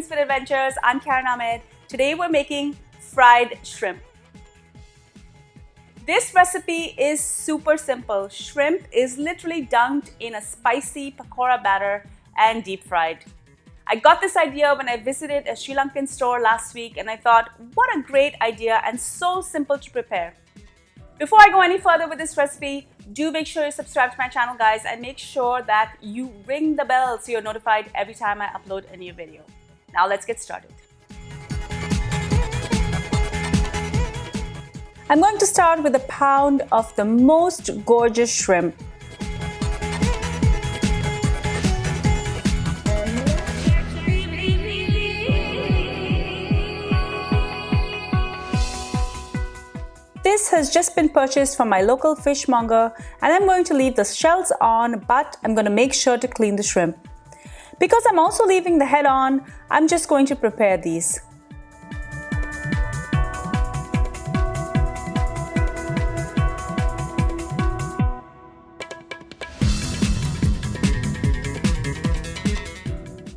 Cravings for Adventures. I'm Karen Ahmed. Today we're making fried shrimp. This recipe is super simple. Shrimp is literally dunked in a spicy pakora batter and deep fried. I got this idea when I visited a Sri Lankan store last week and I thought, what a great idea and so simple to prepare. Before I go any further with this recipe, do make sure you subscribe to my channel, guys, and make sure that you ring the bell so you're notified every time I upload a new video. Now let's get started. I'm going to start with a pound of the most gorgeous shrimp. This has just been purchased from my local fishmonger and I'm going to leave the shells on, but I'm going to make sure to clean the shrimp. Because I'm also leaving the head on, I'm just going to prepare these.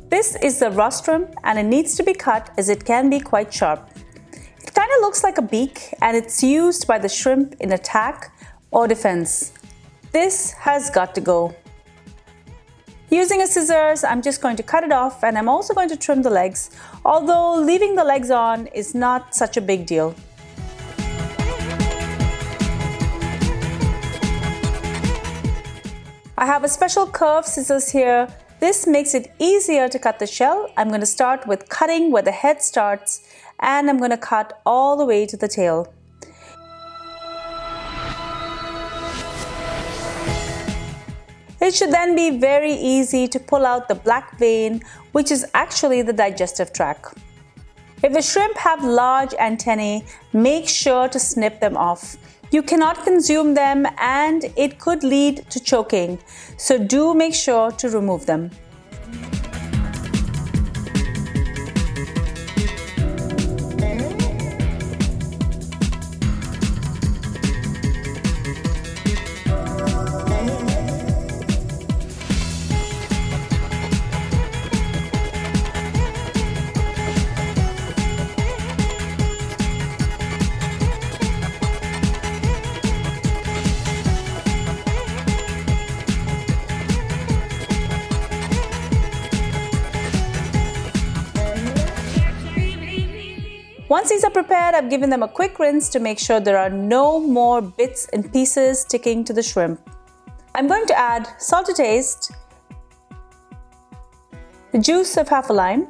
This is the raw shrimp and it needs to be cut as it can be quite sharp. It kind of looks like a beak and it's used by the shrimp in attack or defense. This has got to go. Using a scissors, I'm just going to cut it off and I'm also going to trim the legs, although leaving the legs on is not such a big deal. I have a special curved scissors here. This makes it easier to cut the shell. I'm going to start with cutting where the head starts and I'm going to cut all the way to the tail. It should then be very easy to pull out the black vein, which is actually the digestive tract. If the shrimp have large antennae, make sure to snip them off. You cannot consume them and it could lead to choking, so do make sure to remove them. Once these are prepared, I've given them a quick rinse to make sure there are no more bits and pieces sticking to the shrimp. I'm going to add salt to taste, the juice of half a lime,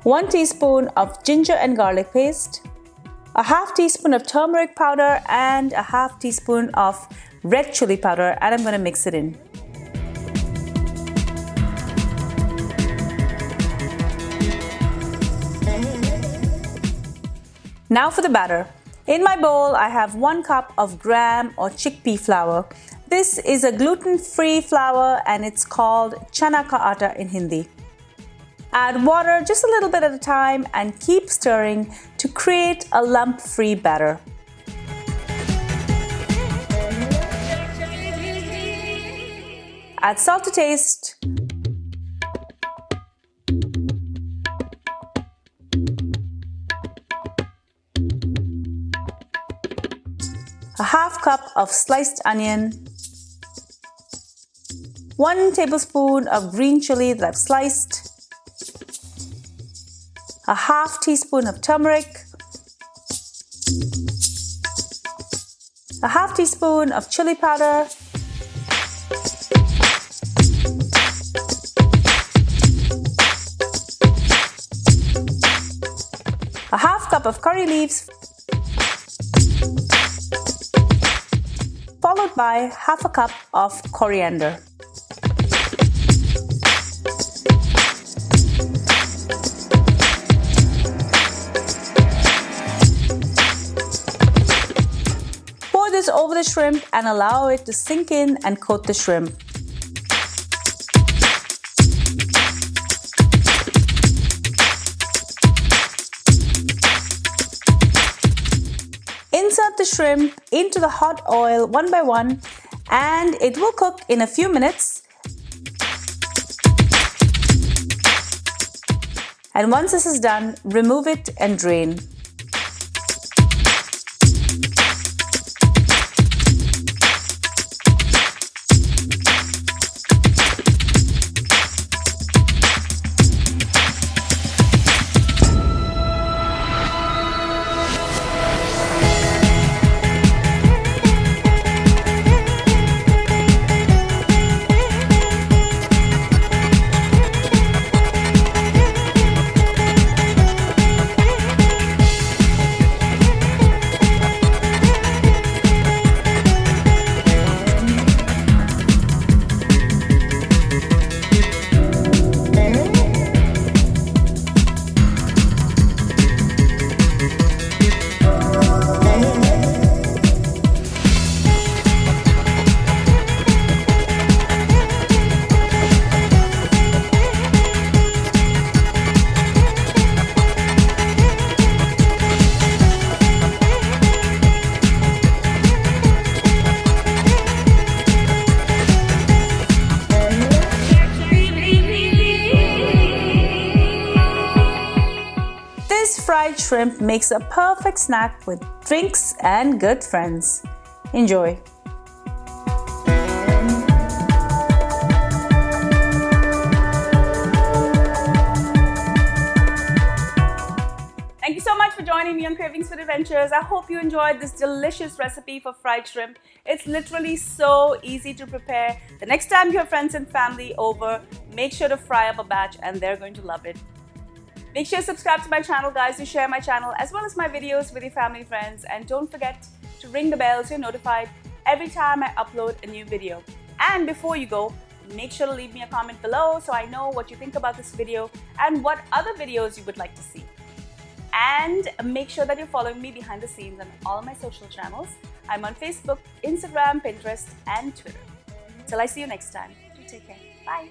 one teaspoon of ginger and garlic paste, a half teaspoon of turmeric powder and a half teaspoon of red chili powder, and I'm going to mix it in. Now for the batter. In my bowl, I have 1 cup of gram or chickpea flour. This is a gluten-free flour and it's called chana ka atta in Hindi. Add water just a little bit at a time and keep stirring to create a lump-free batter. Add salt to taste. A half cup of sliced onion, 1 tablespoon of green chili that I've sliced, a half teaspoon of turmeric, a half teaspoon of chili powder, a half cup of curry leaves, followed by half a cup of coriander. Pour this over the shrimp and allow it to sink in and coat the shrimp. Insert the shrimp into the hot oil one by one and it will cook in a few minutes. And once this is done, remove it and drain. Fried shrimp makes a perfect snack with drinks and good friends. Enjoy! Thank you so much for joining me on Cravings Food Adventures. I hope you enjoyed this delicious recipe for fried shrimp. It's literally so easy to prepare. The next time you have friends and family over, make sure to fry up a batch and they're going to love it. Make sure to subscribe to my channel, guys, to share my channel as well as my videos with your family and friends. And don't forget to ring the bell so you're notified every time I upload a new video. And before you go, make sure to leave me a comment below so I know what you think about this video and what other videos you would like to see. And make sure that you're following me behind the scenes on all my social channels. I'm on Facebook, Instagram, Pinterest, and Twitter. Till I see you next time. Take care. Bye.